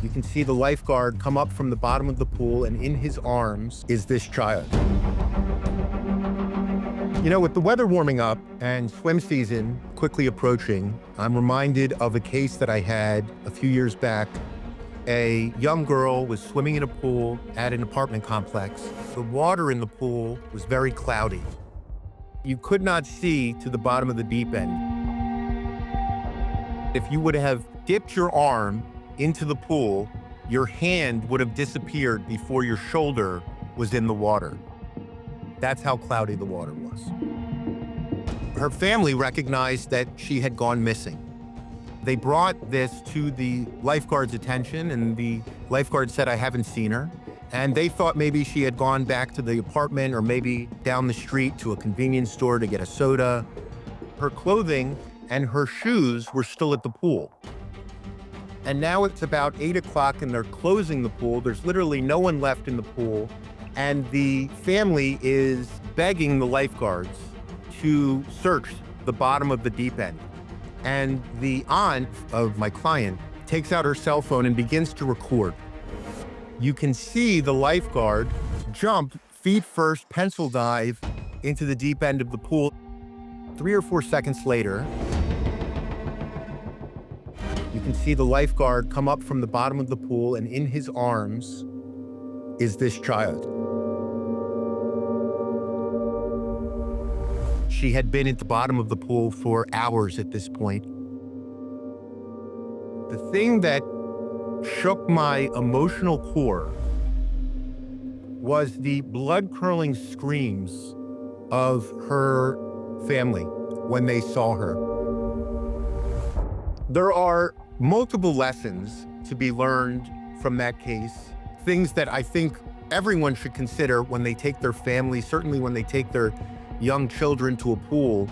You can see the lifeguard come up from the bottom of the pool, and in his arms is this child. You know, with the weather warming up and swim season quickly approaching, I'm reminded of a case that I had a few years back. A young girl was swimming in a pool at an apartment complex. The water in the pool was very cloudy. You could not see to the bottom of the deep end. If you would have dipped your arm into the pool, your hand would have disappeared before your shoulder was in the water. That's how cloudy the water was. Her family recognized that she had gone missing. They brought this to the lifeguard's attention, and the lifeguard said, "I haven't seen her." And they thought maybe she had gone back to the apartment or maybe down the street to a convenience store to get a soda. Her clothing and her shoes were still at the pool. And now it's about 8 o'clock and they're closing the pool. There's literally no one left in the pool. And the family is begging the lifeguards to search the bottom of the deep end. And the aunt of my client takes out her cell phone and begins to record. You can see the lifeguard jump feet first, pencil dive into the deep end of the pool. 3 or 4 seconds later, you can see the lifeguard come up from the bottom of the pool, and in his arms is this child. She had been at the bottom of the pool for hours at this point. The thing that shook my emotional core was the blood-curdling screams of her family when they saw her. There are multiple lessons to be learned from that case, things that I think everyone should consider when they take their family, certainly when they take their young children to a pool.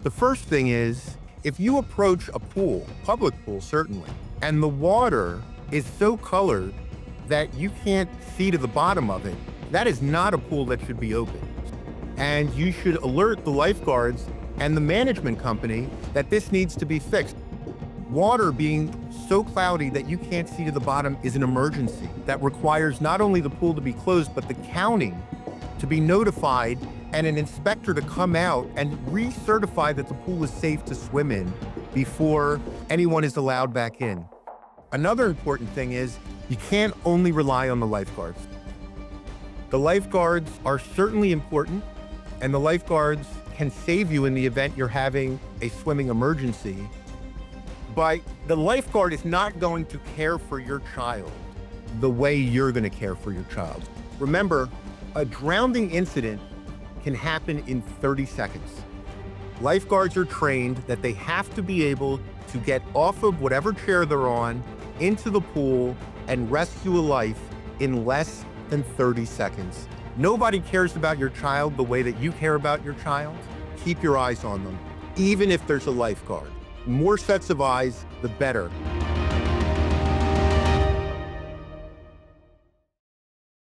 The first thing is, if you approach a pool, public pool certainly, and the water is so colored that you can't see to the bottom of it, that is not a pool that should be open. And you should alert the lifeguards and the management company that this needs to be fixed. Water being so cloudy that you can't see to the bottom is an emergency that requires not only the pool to be closed, but the county to be notified and an inspector to come out and recertify that the pool is safe to swim in before anyone is allowed back in. Another important thing is you can't only rely on the lifeguards. The lifeguards are certainly important, and the lifeguards can save you in the event you're having a swimming emergency. But the lifeguard is not going to care for your child the way you're going to care for your child. Remember, a drowning incident can happen in 30 seconds. Lifeguards are trained that they have to be able to get off of whatever chair they're on, into the pool, and rescue a life in less than 30 seconds. Nobody cares about your child the way that you care about your child. Keep your eyes on them, even if there's a lifeguard. More sets of eyes, the better.